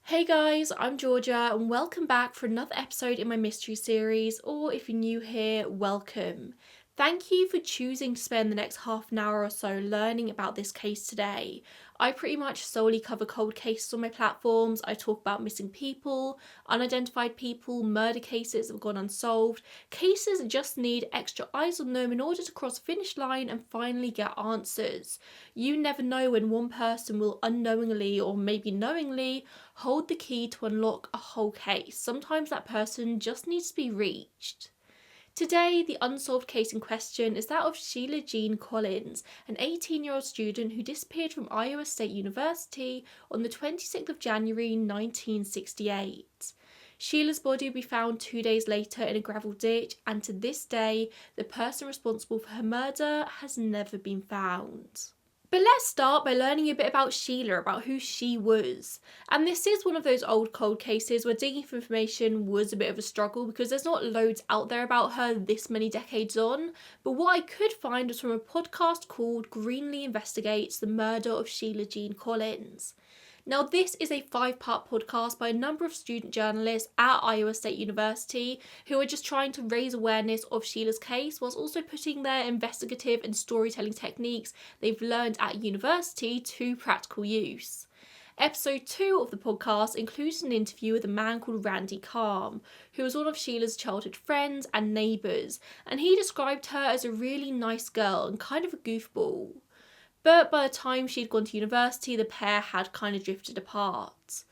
Hey guys, I'm Georgia and welcome back for another episode in my mystery series, or if you're new here, welcome. Thank you for choosing to spend the next half an hour or so learning about this case today. I pretty much solely cover cold cases on my platforms. I talk about missing people, unidentified people, murder cases that have gone unsolved, cases that just need extra eyes on them in order to cross the finish line and finally get answers. You never know when one person will unknowingly or maybe knowingly hold the key to unlock a whole case. Sometimes that person just needs to be reached. Today, the unsolved case in question is that of Sheila Jean Collins, an 18-year-old student who disappeared from Iowa State University on the 26th of January 1968. Sheila's body will be found 2 days later in a gravel ditch, and to this day, the person responsible for her murder has never been found. But let's start by learning a bit about Sheila, about who she was. And this is one of those old cold cases where digging for information was a bit of a struggle because there's not loads out there about her this many decades on. But what I could find was from a podcast called Greenlee Investigates the Murder of Sheila Jean Collins. Now, this is a 5-part podcast by a number of student journalists at Iowa State University who are just trying to raise awareness of Sheila's case whilst also putting their investigative and storytelling techniques they've learned at university to practical use. Episode 2 of the podcast includes an interview with a man called Randy Calm, who was one of Sheila's childhood friends and neighbours, and he described her as a really nice girl and kind of a goofball. But by the time she'd gone to university, the pair had kind of drifted apart.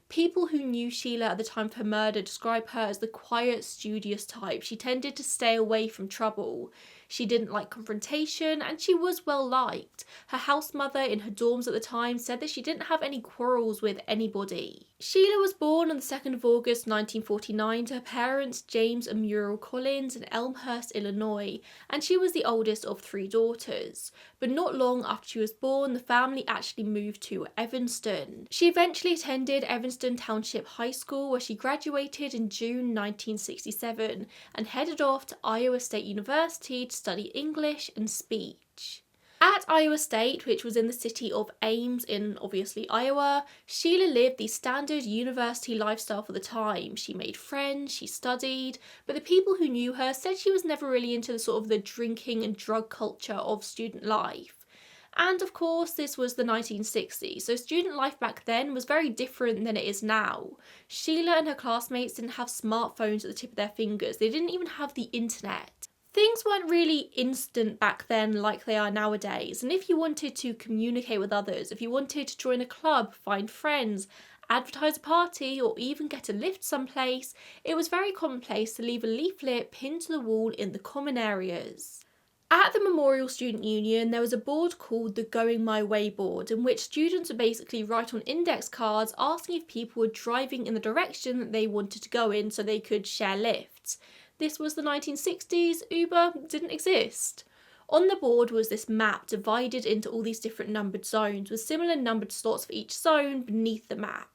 People who knew Sheila at the time of her murder describe her as the quiet, studious type. She tended to stay away from trouble. She didn't like confrontation, and she was well liked. Her house mother in her dorms at the time said that she didn't have any quarrels with anybody. Sheila was born on the 2nd of August 1949 to her parents James and Muriel Collins in Elmhurst, Illinois, and she was the oldest of 3 daughters. But not long after she was born, the family actually moved to Evanston. She eventually attended Evanston Township High School, where she graduated in June 1967 and headed off to Iowa State University to study English and speech. At Iowa State, which was in the city of Ames in obviously Iowa, Sheila lived the standard university lifestyle for the time. She made friends, she studied, but the people who knew her said she was never really into the drinking and drug culture of student life. And of course, this was the 1960s, so student life back then was very different than it is now. Sheila and her classmates didn't have smartphones at the tip of their fingers. They didn't even have the internet. Things weren't really instant back then like they are nowadays, and if you wanted to communicate with others, if you wanted to join a club, find friends, advertise a party, or even get a lift someplace, it was very commonplace to leave a leaflet pinned to the wall in the common areas. At the Memorial Student Union, there was a board called the Going My Way board, in which students would basically write on index cards asking if people were driving in the direction that they wanted to go in so they could share lifts. This was the 1960s, Uber didn't exist. On the board was this map divided into all these different numbered zones with similar numbered slots for each zone beneath the map.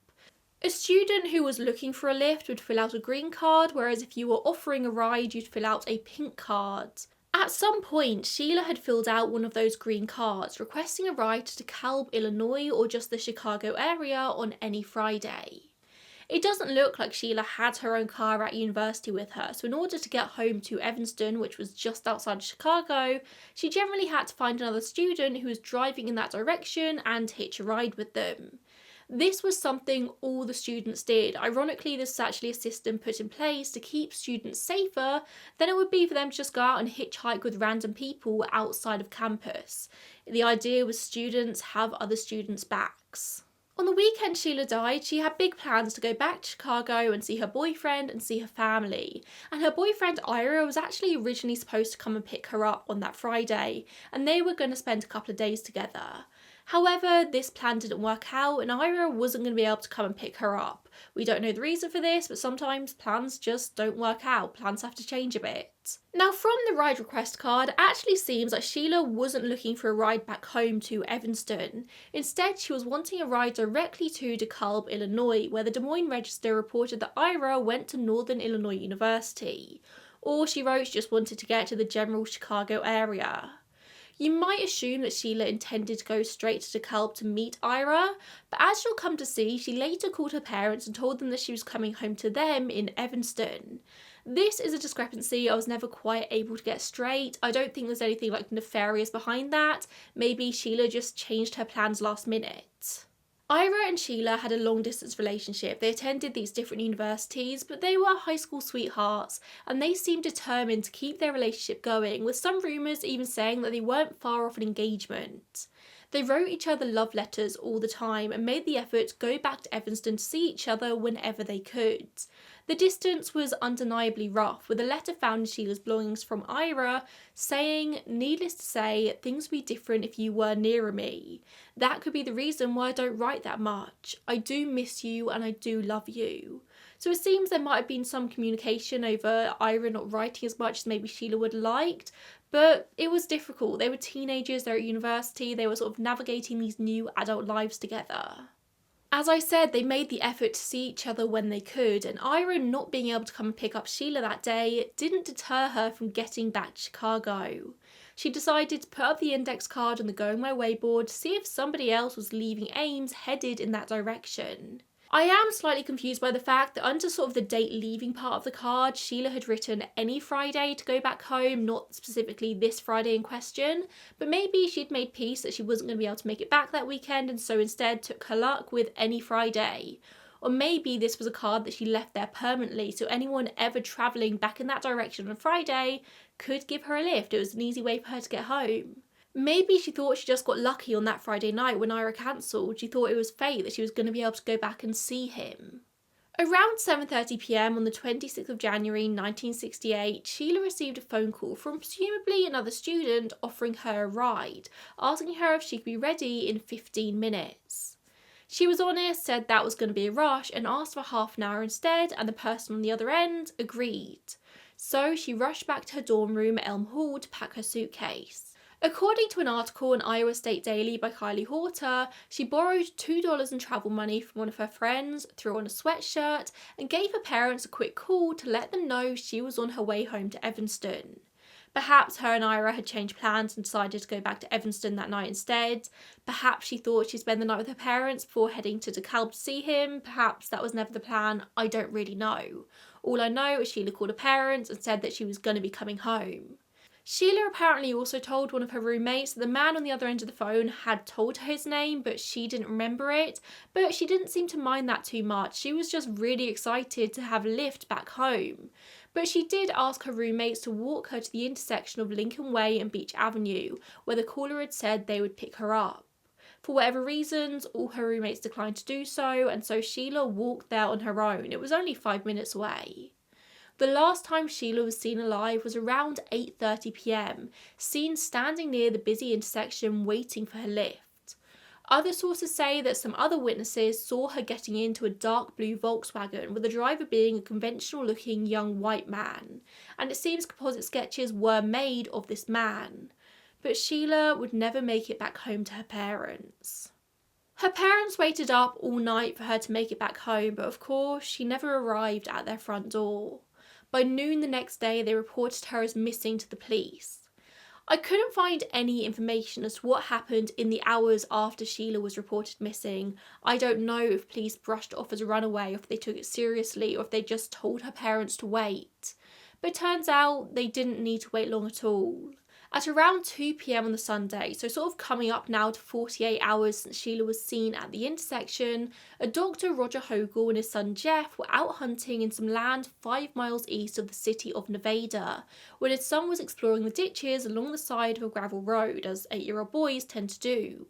A student who was looking for a lift would fill out a green card, whereas if you were offering a ride, you'd fill out a pink card. At some point, Sheila had filled out one of those green cards, requesting a ride to DeKalb, Illinois, or just the Chicago area on any Friday. It doesn't look like Sheila had her own car at university with her, so in order to get home to Evanston, which was just outside of Chicago, she generally had to find another student who was driving in that direction and hitch a ride with them. This was something all the students did. Ironically, this is actually a system put in place to keep students safer than it would be for them to just go out and hitchhike with random people outside of campus. The idea was students have other students' backs. On the weekend Sheila died, she had big plans to go back to Chicago and see her boyfriend and see her family. And her boyfriend Ira was actually originally supposed to come and pick her up on that Friday, and they were going to spend a couple of days together. However, this plan didn't work out and Ira wasn't going to be able to come and pick her up. We don't know the reason for this, but sometimes plans just don't work out. Plans have to change a bit. Now, from the ride request card, it actually seems like Sheila wasn't looking for a ride back home to Evanston. Instead, she was wanting a ride directly to DeKalb, Illinois, where the Des Moines Register reported that Ira went to Northern Illinois University. Or she wrote she just wanted to get to the general Chicago area. You might assume that Sheila intended to go straight to DeKalb to meet Ira, but as you'll come to see, she later called her parents and told them that she was coming home to them in Evanston. This is a discrepancy I was never quite able to get straight. I don't think there's anything like nefarious behind that. Maybe Sheila just changed her plans last minute. Ira and Sheila had a long-distance relationship. They attended these different universities, but they were high school sweethearts, and they seemed determined to keep their relationship going, with some rumours even saying that they weren't far off an engagement. They wrote each other love letters all the time and made the effort to go back to Evanston to see each other whenever they could. The distance was undeniably rough, with a letter found in Sheila's belongings from Ira saying, "Needless to say, things would be different if you were nearer me. That could be the reason why I don't write that much. I do miss you and I do love you." So it seems there might have been some communication over Ira not writing as much as maybe Sheila would have liked, but it was difficult. They were teenagers, they're at university, they were sort of navigating these new adult lives together. As I said, they made the effort to see each other when they could, and Ira not being able to come and pick up Sheila that day didn't deter her from getting back to Chicago. She decided to put up the index card on the Going My Way board to see if somebody else was leaving Ames headed in that direction. I am slightly confused by the fact that under sort of the date leaving part of the card, Sheila had written any Friday to go back home, not specifically this Friday in question, but maybe she'd made peace that she wasn't going to be able to make it back that weekend and so instead took her luck with any Friday. Or maybe this was a card that she left there permanently, so anyone ever travelling back in that direction on Friday could give her a lift. It was an easy way for her to get home. Maybe she thought she just got lucky on that Friday night when Ira cancelled. She thought it was fate that she was going to be able to go back and see him. Around 7:30 p.m. on the 26th of January 1968, Sheila received a phone call from presumably another student offering her a ride, asking her if she could be ready in 15 minutes. She was honest, said that was going to be a rush, and asked for half an hour instead, and the person on the other end agreed. So she rushed back to her dorm room at Elm Hall to pack her suitcase. According to an article in Iowa State Daily by Kylie Horter, she borrowed $2 in travel money from one of her friends, threw on a sweatshirt, and gave her parents a quick call to let them know she was on her way home to Evanston. Perhaps her and Ira had changed plans and decided to go back to Evanston that night instead. Perhaps she thought she'd spend the night with her parents before heading to DeKalb to see him. Perhaps that was never the plan. I don't really know. All I know is Sheila called her parents and said that she was going to be coming home. Sheila apparently also told one of her roommates that the man on the other end of the phone had told her his name, but she didn't remember it. But she didn't seem to mind that too much. She was just really excited to have a lift back home. But she did ask her roommates to walk her to the intersection of Lincoln Way and Beach Avenue, where the caller had said they would pick her up. For whatever reasons, all her roommates declined to do so, and so Sheila walked there on her own. It was only 5 minutes away. The last time Sheila was seen alive was around 8:30 p.m, seen standing near the busy intersection waiting for her lift. Other sources say that some other witnesses saw her getting into a dark blue Volkswagen, with the driver being a conventional looking young white man, and it seems composite sketches were made of this man. But Sheila would never make it back home to her parents. Her parents waited up all night for her to make it back home, but of course she never arrived at their front door. By noon the next day, they reported her as missing to the police. I couldn't find any information as to what happened in the hours after Sheila was reported missing. I don't know if police brushed it off as a runaway, or if they took it seriously, or if they just told her parents to wait. But it turns out they didn't need to wait long at all. At around 2 p.m. on the Sunday, so sort of coming up now to 48 hours since Sheila was seen at the intersection, a Dr. Roger Hogle and his son Jeff were out hunting in some land 5 miles east of the city of Nevada, when his son was exploring the ditches along the side of a gravel road, as 8-year-old boys tend to do.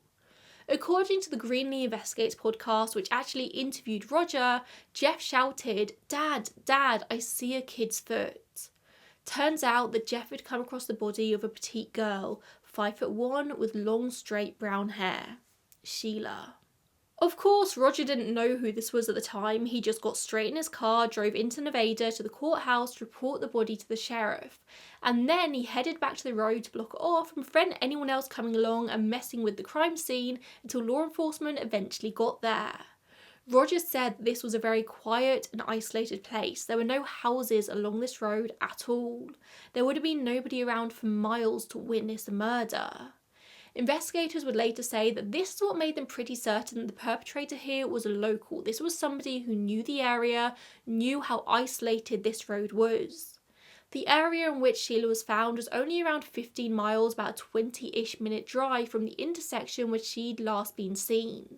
According to the Greenlee Investigates podcast, which actually interviewed Roger, Jeff shouted, "Dad, Dad, I see a kid's foot." Turns out that Jeff had come across the body of a petite girl, 5'1", with long straight brown hair. Sheila. Of course, Roger didn't know who this was at the time. He just got straight in his car, drove into Nevada to the courthouse to report the body to the sheriff. And then he headed back to the road to block it off and prevent anyone else coming along and messing with the crime scene until law enforcement eventually got there. Roger said this was a very quiet and isolated place. There were no houses along this road at all. There would have been nobody around for miles to witness a murder. Investigators would later say that this is what made them pretty certain that the perpetrator here was a local. This was somebody who knew the area, knew how isolated this road was. The area in which Sheila was found was only around 15 miles, about a 20-ish minute drive from the intersection where she'd last been seen.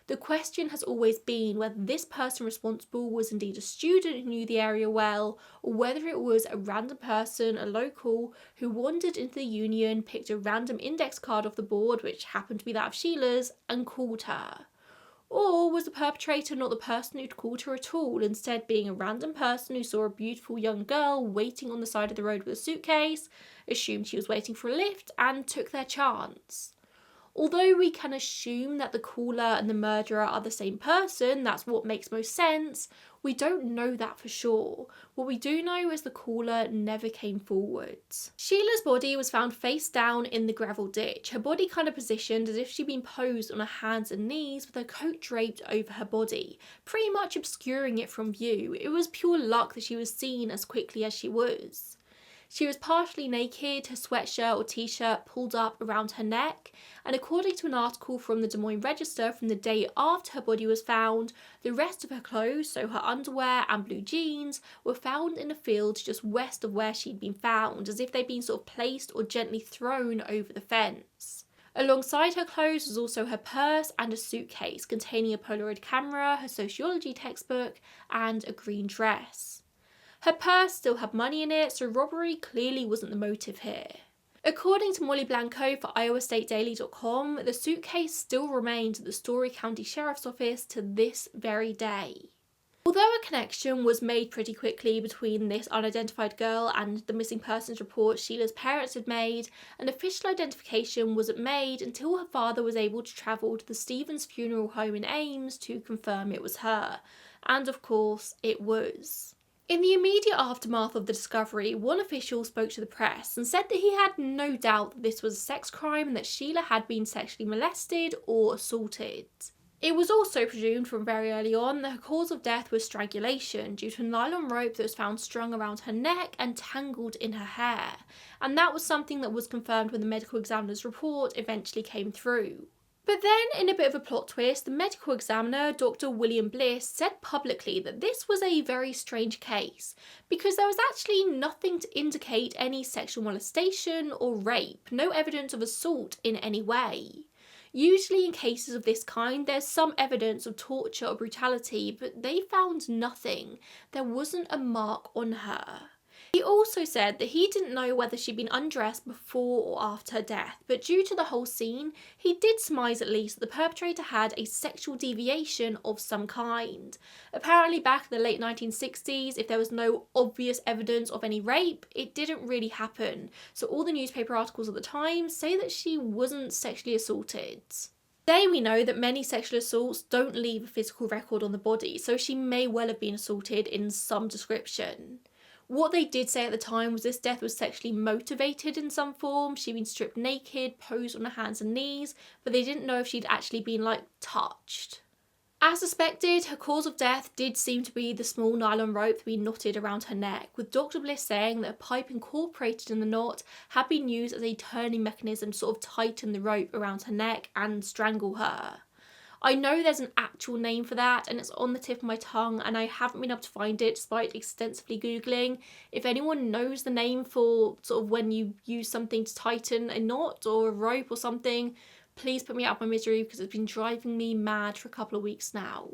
The question has always been whether this person responsible was indeed a student who knew the area well, or whether it was a random person, a local, who wandered into the Union, picked a random index card off the board, which happened to be that of Sheila's, and called her. Or was the perpetrator not the person who'd called her at all, instead being a random person who saw a beautiful young girl waiting on the side of the road with a suitcase, assumed she was waiting for a lift, and took their chance? Although we can assume that the caller and the murderer are the same person, that's what makes most sense, we don't know that for sure. What we do know is the caller never came forwards. Sheila's body was found face down in the gravel ditch, her body kind of positioned as if she'd been posed on her hands and knees with her coat draped over her body, pretty much obscuring it from view. It was pure luck that she was seen as quickly as she was. She was partially naked, her sweatshirt or t-shirt pulled up around her neck, and according to an article from the Des Moines Register from the day after her body was found, the rest of her clothes, so her underwear and blue jeans, were found in a field just west of where she'd been found, as if they'd been sort of placed or gently thrown over the fence. Alongside her clothes was also her purse and a suitcase containing a Polaroid camera, her sociology textbook, and a green dress. Her purse still had money in it, so robbery clearly wasn't the motive here. According to Molly Blanco for iowastatedaily.com, the suitcase still remains at the Story County Sheriff's Office to this very day. Although a connection was made pretty quickly between this unidentified girl and the missing persons report Sheila's parents had made, an official identification wasn't made until her father was able to travel to the Stevens Funeral Home in Ames to confirm it was her. And of course, it was. In the immediate aftermath of the discovery, one official spoke to the press and said that he had no doubt that this was a sex crime and that Sheila had been sexually molested or assaulted. It was also presumed from very early on that her cause of death was strangulation due to a nylon rope that was found strung around her neck and tangled in her hair, and that was something that was confirmed when the medical examiner's report eventually came through. But then, in a bit of a plot twist, the medical examiner, Dr. William Bliss, said publicly that this was a very strange case because there was actually nothing to indicate any sexual molestation or rape, no evidence of assault in any way. Usually in cases of this kind, there's some evidence of torture or brutality, but they found nothing. There wasn't a mark on her. He also said that he didn't know whether she'd been undressed before or after her death, but due to the whole scene, he did surmise at least that the perpetrator had a sexual deviation of some kind. Apparently back in the late 1960s, if there was no obvious evidence of any rape, it didn't really happen, so all the newspaper articles at the time say that she wasn't sexually assaulted. Today we know that many sexual assaults don't leave a physical record on the body, so she may well have been assaulted in some description. What they did say at the time was this death was sexually motivated in some form. She'd been stripped naked, posed on her hands and knees, but they didn't know if she'd actually been, touched. As suspected, her cause of death did seem to be the small nylon rope that we knotted around her neck, with Dr. Bliss saying that a pipe incorporated in the knot had been used as a turning mechanism to sort of tighten the rope around her neck and strangle her. I know there's an actual name for that and it's on the tip of my tongue and I haven't been able to find it despite extensively Googling. If anyone knows the name for sort of when you use something to tighten a knot or a rope or something, please put me out of my misery because it's been driving me mad for a couple of weeks now.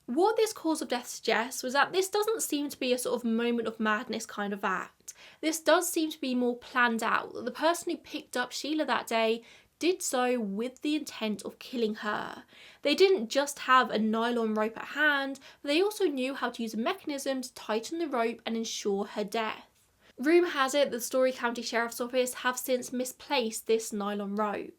What this cause of death suggests was that this doesn't seem to be a sort of moment of madness kind of act. This does seem to be more planned out, that the person who picked up Sheila that day did so with the intent of killing her. They didn't just have a nylon rope at hand, but they also knew how to use a mechanism to tighten the rope and ensure her death. Rumour has it that the Story County Sheriff's Office have since misplaced this nylon rope.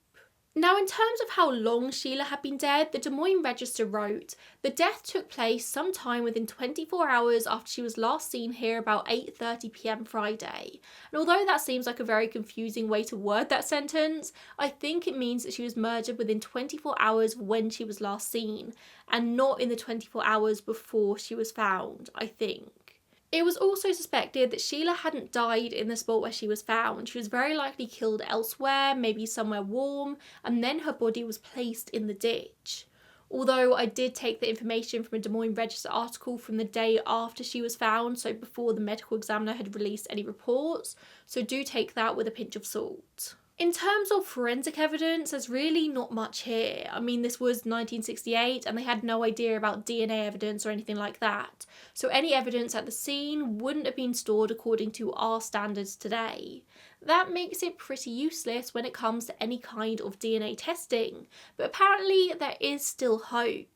Now, in terms of how long Sheila had been dead, the Des Moines Register wrote, the death took place sometime within 24 hours after she was last seen here about 8:30 p.m. Friday. And although that seems like a very confusing way to word that sentence, I think it means that she was murdered within 24 hours when she was last seen, and not in the 24 hours before she was found, I think. It was also suspected that Sheila hadn't died in the spot where she was found. She was very likely killed elsewhere, maybe somewhere warm, and then her body was placed in the ditch. Although I did take the information from a Des Moines Register article from the day after she was found, so before the medical examiner had released any reports, so do take that with a pinch of salt. In terms of forensic evidence, there's really not much here. I mean, this was 1968 and they had no idea about DNA evidence or anything like that. So any evidence at the scene wouldn't have been stored according to our standards today. That makes it pretty useless when it comes to any kind of DNA testing, but apparently there is still hope.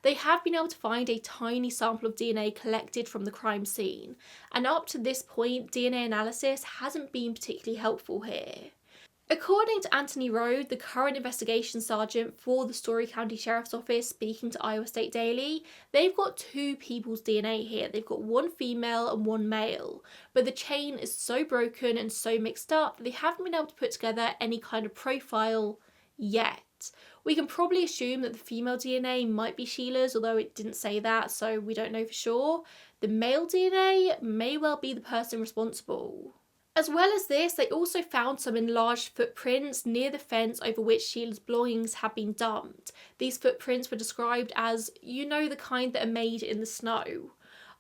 They have been able to find a tiny sample of DNA collected from the crime scene, and up to this point, DNA analysis hasn't been particularly helpful here. According to Anthony Road, the current investigation sergeant for the Story County Sheriff's Office, speaking to Iowa State Daily, they've got two people's DNA here. They've got one female and one male, but the chain is so broken and so mixed up that they haven't been able to put together any kind of profile yet. We can probably assume that the female DNA might be Sheila's, although it didn't say that, so we don't know for sure. The male DNA may well be the person responsible. As well as this, they also found some enlarged footprints near the fence over which Sheila's belongings had been dumped. These footprints were described as, you know, the kind that are made in the snow.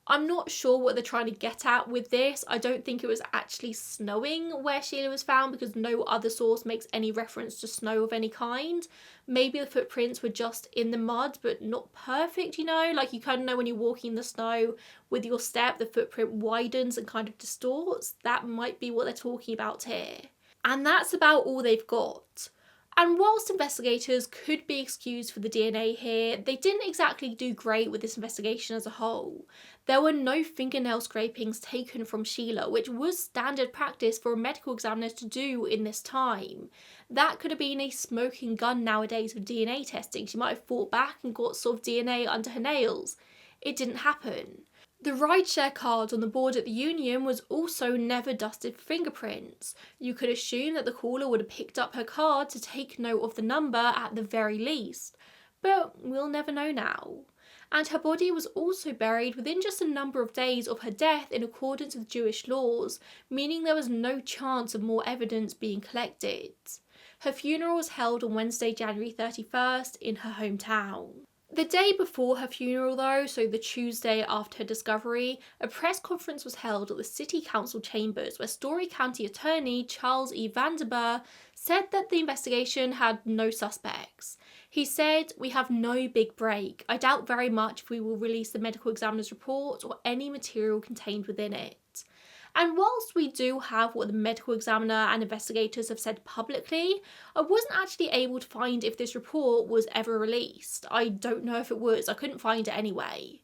I'm not sure what they're trying to get at with this. I don't think it was actually snowing where Sheila was found because no other source makes any reference to snow of any kind. Maybe the footprints were just in the mud but not perfect, you know? Like you kind of know when you're walking in the snow with your step, the footprint widens and kind of distorts. That might be what they're talking about here. And that's about all they've got. And whilst investigators could be excused for the DNA here, they didn't exactly do great with this investigation as a whole. There were no fingernail scrapings taken from Sheila, which was standard practice for a medical examiner to do in this time. That could have been a smoking gun nowadays with DNA testing. She might have fought back and got sort of DNA under her nails. It didn't happen. The rideshare card on the board at the union was also never dusted for fingerprints. You could assume that the caller would have picked up her card to take note of the number at the very least, but we'll never know now. And her body was also buried within just a number of days of her death in accordance with Jewish laws, meaning there was no chance of more evidence being collected. Her funeral was held on Wednesday, January 31st in her hometown. The day before her funeral though, so the Tuesday after her discovery, a press conference was held at the City Council chambers where Story County Attorney Charles E. Vanderburg said that the investigation had no suspects. He said, "We have no big break. I doubt very much if we will release the medical examiner's report or any material contained within it." And whilst we do have what the medical examiner and investigators have said publicly, I wasn't actually able to find if this report was ever released. I don't know if it was, I couldn't find it anyway.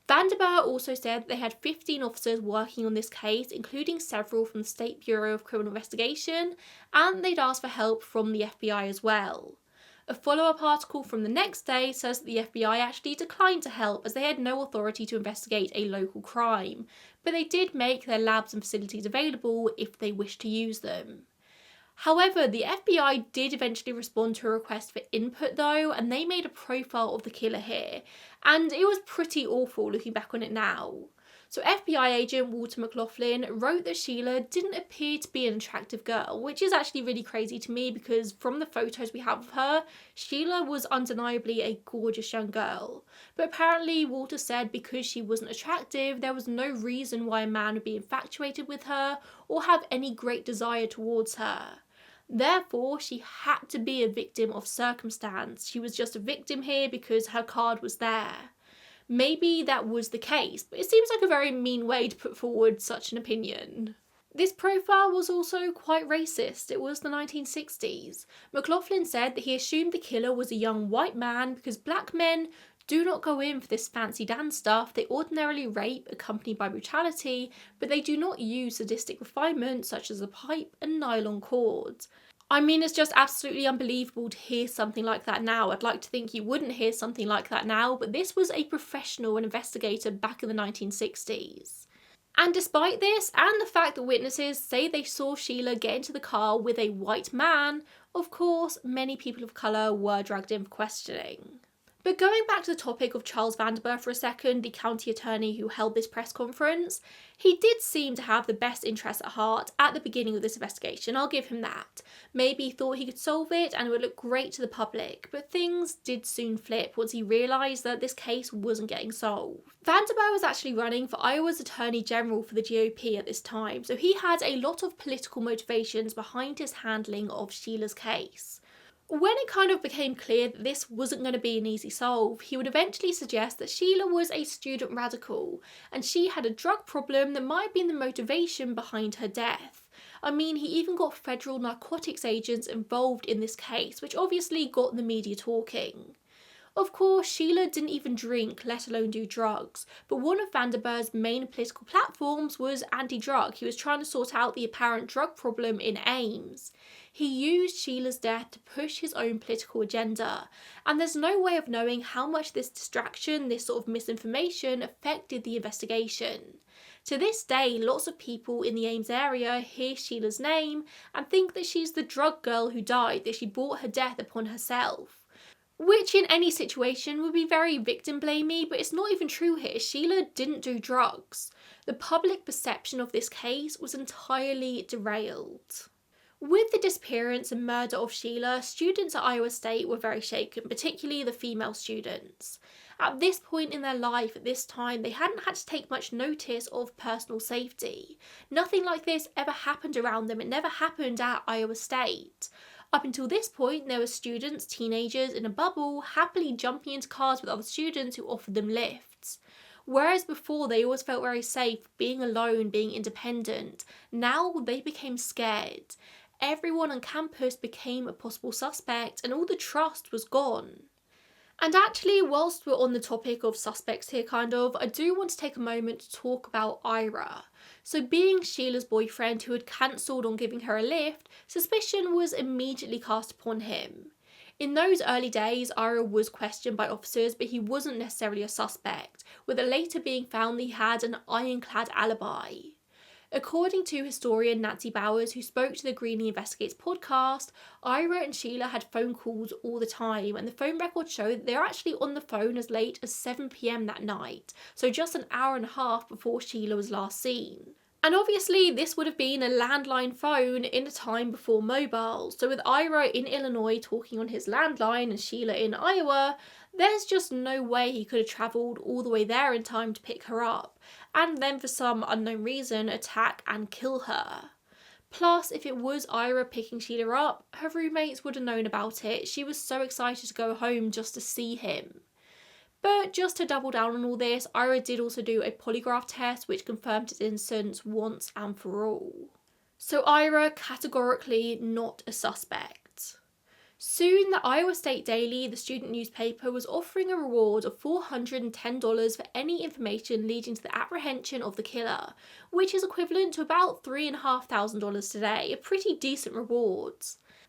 Vanderburg also said they had 15 officers working on this case, including several from the State Bureau of Criminal Investigation, and they'd asked for help from the FBI as well. A follow-up article from the next day says that the FBI actually declined to help as they had no authority to investigate a local crime, but they did make their labs and facilities available if they wished to use them. However, the FBI did eventually respond to a request for input though, and they made a profile of the killer here, and it was pretty awful looking back on it now. So FBI agent Walter McLaughlin wrote that Sheila didn't appear to be an attractive girl, which is actually really crazy to me because from the photos we have of her, Sheila was undeniably a gorgeous young girl. But apparently Walter said because she wasn't attractive, there was no reason why a man would be infatuated with her or have any great desire towards her. Therefore, she had to be a victim of circumstance. She was just a victim here because her card was there. Maybe that was the case, but it seems like a very mean way to put forward such an opinion. This profile was also quite racist. It was the 1960s. McLaughlin said that he assumed the killer was a young white man because black men do not go in for this fancy dance stuff. They ordinarily rape accompanied by brutality, but they do not use sadistic refinement such as a pipe and nylon cord. I mean, it's just absolutely unbelievable to hear something like that now. I'd like to think you wouldn't hear something like that now, but this was a professional and investigator back in the 1960s. And despite this, and the fact that witnesses say they saw Sheila get into the car with a white man, of course, many people of colour were dragged in for questioning. But going back to the topic of Charles Vanderburg for a second, the county attorney who held this press conference, he did seem to have the best interests at heart at the beginning of this investigation, I'll give him that. Maybe he thought he could solve it and it would look great to the public, but things did soon flip once he realised that this case wasn't getting solved. Vanderburg was actually running for Iowa's Attorney General for the GOP at this time, so he had a lot of political motivations behind his handling of Sheila's case. When it kind of became clear that this wasn't going to be an easy solve, he would eventually suggest that Sheila was a student radical and she had a drug problem that might have been the motivation behind her death. I mean, he even got federal narcotics agents involved in this case, which obviously got the media talking. Of course, Sheila didn't even drink, let alone do drugs, but one of Vanderburg's main political platforms was anti-drug. He was trying to sort out the apparent drug problem in Ames. He used Sheila's death to push his own political agenda, and there's no way of knowing how much this distraction, this sort of misinformation, affected the investigation. To this day, lots of people in the Ames area hear Sheila's name and think that she's the drug girl who died, that she brought her death upon herself. Which in any situation would be very victim blamey, but it's not even true here. Sheila didn't do drugs. The public perception of this case was entirely derailed. With the disappearance and murder of Sheila, students at Iowa State were very shaken, particularly the female students. At this point in their life, at this time, they hadn't had to take much notice of personal safety. Nothing like this ever happened around them. It never happened at Iowa State. Up until this point, there were students, teenagers in a bubble, happily jumping into cars with other students who offered them lifts. Whereas before they always felt very safe, being alone, being independent, now they became scared. Everyone on campus became a possible suspect and all the trust was gone. And actually, whilst we're on the topic of suspects here I do want to take a moment to talk about Ira. So being Sheila's boyfriend who had cancelled on giving her a lift, suspicion was immediately cast upon him. In those early days, Ira was questioned by officers, but he wasn't necessarily a suspect, with it later being found that he had an ironclad alibi. According to historian Nancy Bowers, who spoke to the Greenlee Investigates podcast, Ira and Sheila had phone calls all the time, and the phone records show that they're actually on the phone as late as 7 p.m. that night, so just an hour and a half before Sheila was last seen. And obviously this would have been a landline phone in a time before mobile, so with Ira in Illinois talking on his landline and Sheila in Iowa, there's just no way he could have travelled all the way there in time to pick her up, and then for some unknown reason attack and kill her. Plus, if it was Ira picking Sheila up, her roommates would have known about it. She was so excited to go home just to see him. But just to double down on all this, Ira did also do a polygraph test which confirmed his innocence once and for all. So Ira, categorically not a suspect. Soon, the Iowa State Daily, the student newspaper, was offering a reward of $410 for any information leading to the apprehension of the killer, which is equivalent to about $3,500 today, a pretty decent reward.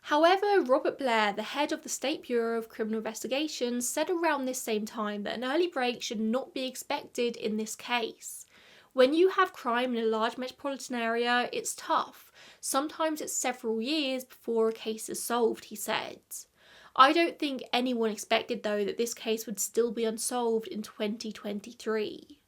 However, Robert Blair, the head of the State Bureau of Criminal Investigations, said around this same time that an early break should not be expected in this case. When you have crime in a large metropolitan area, it's tough. Sometimes it's several years before a case is solved, he said. I don't think anyone expected, though, that this case would still be unsolved in 2023.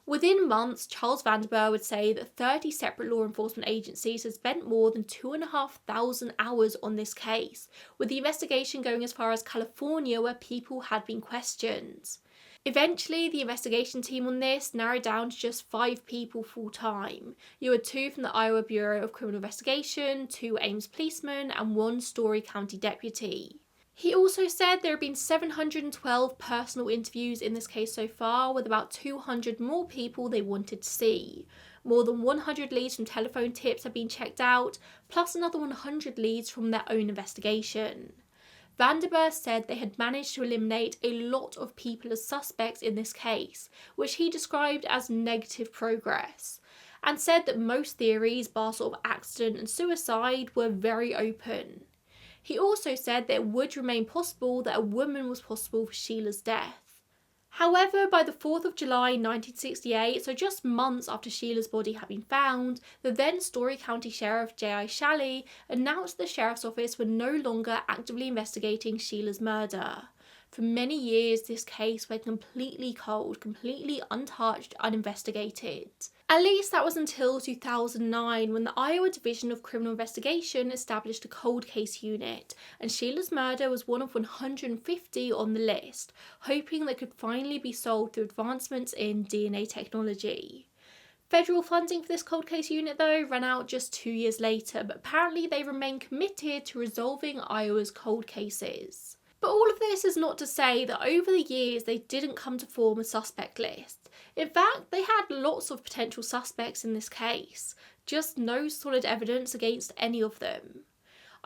Within months, Charles Vanderburg would say that 30 separate law enforcement agencies had spent more than 2,500 hours on this case, with the investigation going as far as California, where people had been questioned. Eventually, the investigation team on this narrowed down to just 5 people full-time. You had 2 from the Iowa Bureau of Criminal Investigation, 2 Ames policemen, and 1 Story County deputy. He also said there have been 712 personal interviews in this case so far, with about 200 more people they wanted to see. More than 100 leads from telephone tips have been checked out, plus another 100 leads from their own investigation. Vanderburg said they had managed to eliminate a lot of people as suspects in this case, which he described as negative progress, and said that most theories, bar sort of accident and suicide, were very open. He also said that it would remain possible that a woman was possible for Sheila's death. However, by the 4th of July 1968, so just months after Sheila's body had been found, the then Story County Sheriff J.I. Shalley announced the Sheriff's Office were no longer actively investigating Sheila's murder. For many years, this case went completely cold, completely untouched, uninvestigated. At least that was until 2009, when the Iowa Division of Criminal Investigation established a cold case unit, and Sheila's murder was one of 150 on the list, hoping that it could finally be solved through advancements in DNA technology. Federal funding for this cold case unit, though, ran out just 2 years later, but apparently they remain committed to resolving Iowa's cold cases. But all of this is not to say that over the years they didn't come to form a suspect list. In fact, they had lots of potential suspects in this case, just no solid evidence against any of them.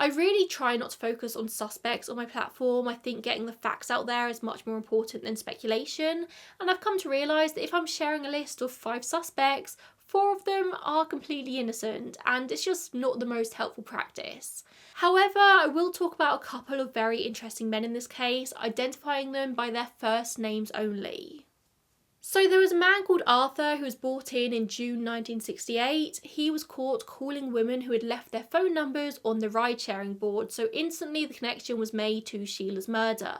I really try not to focus on suspects on my platform. I think getting the facts out there is much more important than speculation, and I've come to realise that if I'm sharing a list of 5 suspects, 4 of them are completely innocent, and it's just not the most helpful practice. However, I will talk about a couple of very interesting men in this case, identifying them by their first names only. So there was a man called Arthur who was brought in June 1968. He was caught calling women who had left their phone numbers on the ride-sharing board, so instantly the connection was made to Sheila's murder.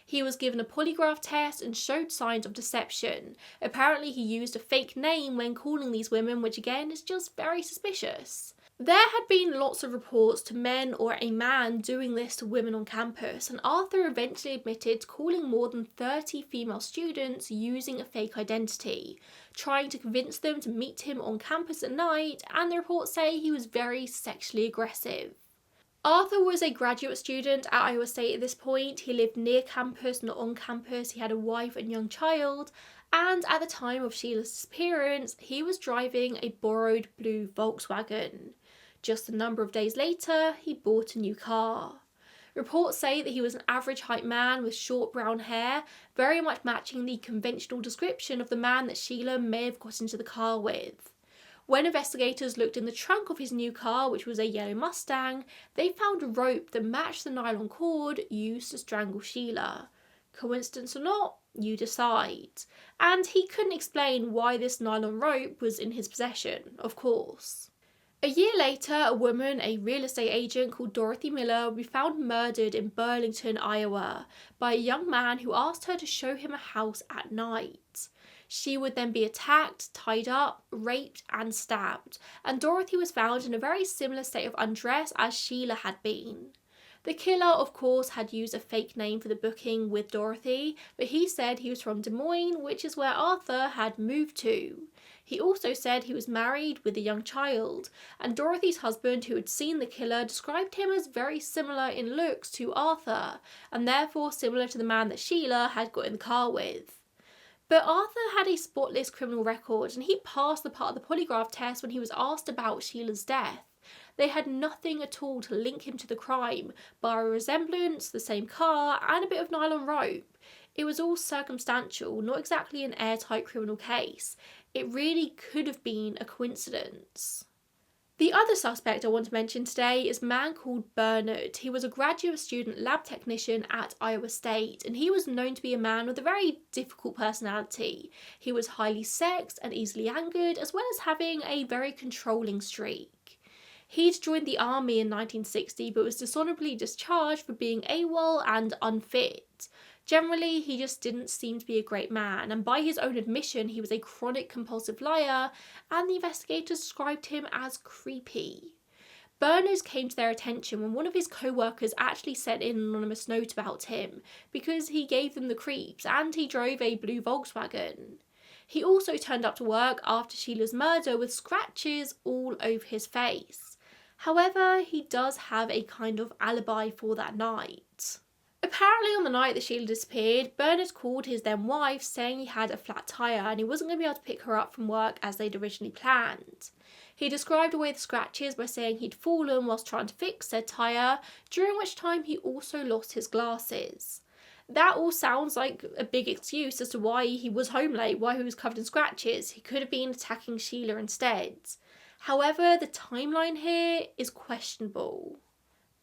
He was given a polygraph test and showed signs of deception. Apparently he used a fake name when calling these women, which again is just very suspicious. There had been lots of reports to men or a man doing this to women on campus, and Arthur eventually admitted to calling more than 30 female students using a fake identity, trying to convince them to meet him on campus at night, and the reports say he was very sexually aggressive. Arthur was a graduate student at Iowa State at this point. He lived near campus, not on campus. He had a wife and young child, and at the time of Sheila's disappearance, he was driving a borrowed blue Volkswagen. Just a number of days later, he bought a new car. Reports say that he was an average height man with short brown hair, very much matching the conventional description of the man that Sheila may have got into the car with. When investigators looked in the trunk of his new car, which was a yellow Mustang, they found a rope that matched the nylon cord used to strangle Sheila. Coincidence or not, you decide. And he couldn't explain why this nylon rope was in his possession, of course. A year later, a woman, a real estate agent called Dorothy Miller, would be found murdered in Burlington, Iowa, by a young man who asked her to show him a house at night. She would then be attacked, tied up, raped and stabbed, and Dorothy was found in a very similar state of undress as Sheila had been. The killer, of course, had used a fake name for the booking with Dorothy, but he said he was from Des Moines, which is where Arthur had moved to. He also said he was married with a young child, and Dorothy's husband, who had seen the killer, described him as very similar in looks to Arthur, and therefore similar to the man that Sheila had got in the car with. But Arthur had a spotless criminal record, and he passed the part of the polygraph test when he was asked about Sheila's death. They had nothing at all to link him to the crime, bar a resemblance, the same car, and a bit of nylon rope. It was all circumstantial, not exactly an airtight criminal case. It really could have been a coincidence. The other suspect I want to mention today is a man called Bernard. He was a graduate student lab technician at Iowa State, and he was known to be a man with a very difficult personality. He was highly sexed and easily angered, as well as having a very controlling streak. He'd joined the army in 1960, but was dishonourably discharged for being AWOL and unfit. Generally, he just didn't seem to be a great man, and by his own admission, he was a chronic compulsive liar, and the investigators described him as creepy. Berners came to their attention when one of his co-workers actually sent in an anonymous note about him, because he gave them the creeps, and he drove a blue Volkswagen. He also turned up to work after Sheila's murder with scratches all over his face. However, he does have a kind of alibi for that night. Apparently on the night that Sheila disappeared, Bernard called his then wife saying he had a flat tyre and he wasn't going to be able to pick her up from work as they'd originally planned. He described away the scratches by saying he'd fallen whilst trying to fix said tyre, during which time he also lost his glasses. That all sounds like a big excuse as to why he was home late, why he was covered in scratches. He could have been attacking Sheila instead. However, the timeline here is questionable.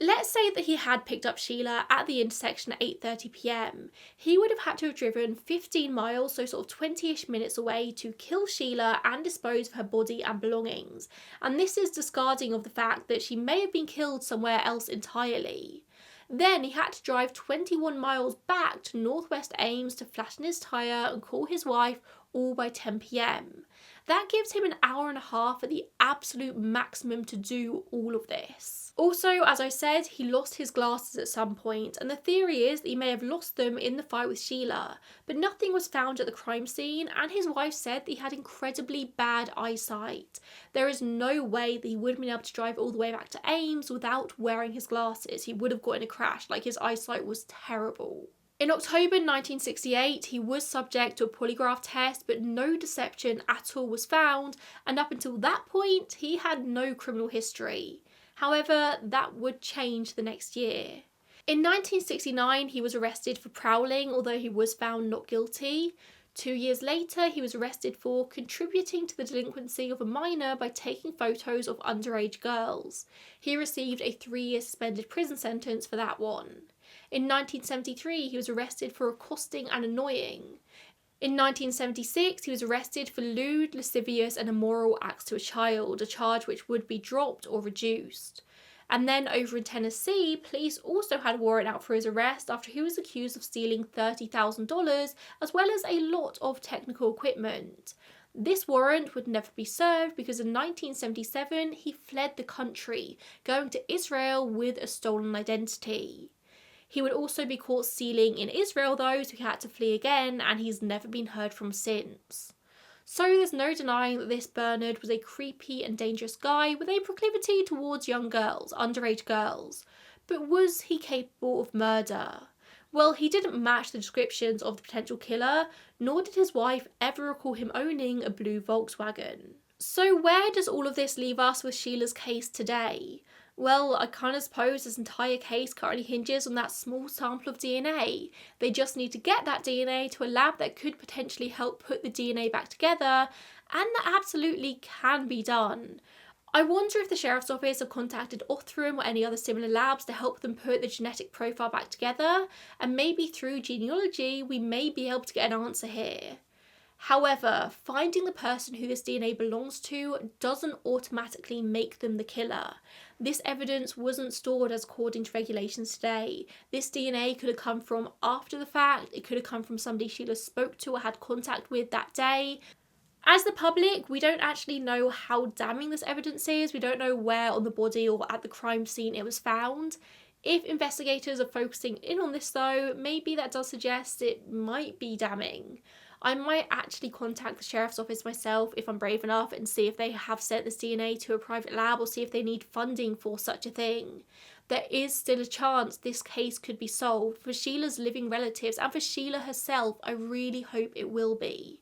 Let's say that he had picked up Sheila at the intersection at 8:30 p.m. He would have had to have driven 15 miles, so sort of 20-ish minutes away, to kill Sheila and dispose of her body and belongings. And this is discarding of the fact that she may have been killed somewhere else entirely. Then he had to drive 21 miles back to Northwest Ames to flatten his tyre and call his wife, all by 10 p.m. That gives him an hour and a half at the absolute maximum to do all of this. Also, as I said, he lost his glasses at some point, and the theory is that he may have lost them in the fight with Sheila, but nothing was found at the crime scene, and his wife said that he had incredibly bad eyesight. There is no way that he would have been able to drive all the way back to Ames without wearing his glasses. He would have got in a crash, like his eyesight was terrible. In October 1968, he was subject to a polygraph test, but no deception at all was found, and up until that point, he had no criminal history. However, that would change the next year. In 1969, he was arrested for prowling, although he was found not guilty. 2 years later, he was arrested for contributing to the delinquency of a minor by taking photos of underage girls. He received a 3-year suspended prison sentence for that one. In 1973, he was arrested for accosting and annoying. In 1976, he was arrested for lewd, lascivious and immoral acts to a child, a charge which would be dropped or reduced. And then over in Tennessee, police also had a warrant out for his arrest after he was accused of stealing $30,000 as well as a lot of technical equipment. This warrant would never be served because in 1977 he fled the country, going to Israel with a stolen identity. He would also be caught stealing in Israel though, so he had to flee again, and he's never been heard from since. So there's no denying that this Bernard was a creepy and dangerous guy with a proclivity towards young girls, underage girls. But was he capable of murder? Well, he didn't match the descriptions of the potential killer, nor did his wife ever recall him owning a blue Volkswagen. So where does all of this leave us with Sheila's case today? Well, I kind of suppose this entire case currently hinges on that small sample of DNA. They just need to get that DNA to a lab that could potentially help put the DNA back together, and that absolutely can be done. I wonder if the Sheriff's Office have contacted Othram or any other similar labs to help them put the genetic profile back together, and maybe through genealogy we may be able to get an answer here. However, finding the person who this DNA belongs to doesn't automatically make them the killer. This evidence wasn't stored as according to regulations today. This DNA could have come from after the fact, it could have come from somebody Sheila spoke to or had contact with that day. As the public, we don't actually know how damning this evidence is. We don't know where on the body or at the crime scene it was found. If investigators are focusing in on this though, maybe that does suggest it might be damning. I might actually contact the Sheriff's Office myself if I'm brave enough and see if they have sent this DNA to a private lab or see if they need funding for such a thing. There is still a chance this case could be solved. For Sheila's living relatives and for Sheila herself, I really hope it will be.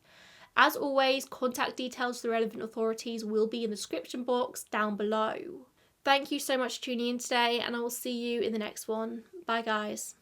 As always, contact details to the relevant authorities will be in the description box down below. Thank you so much for tuning in today, and I will see you in the next one. Bye guys.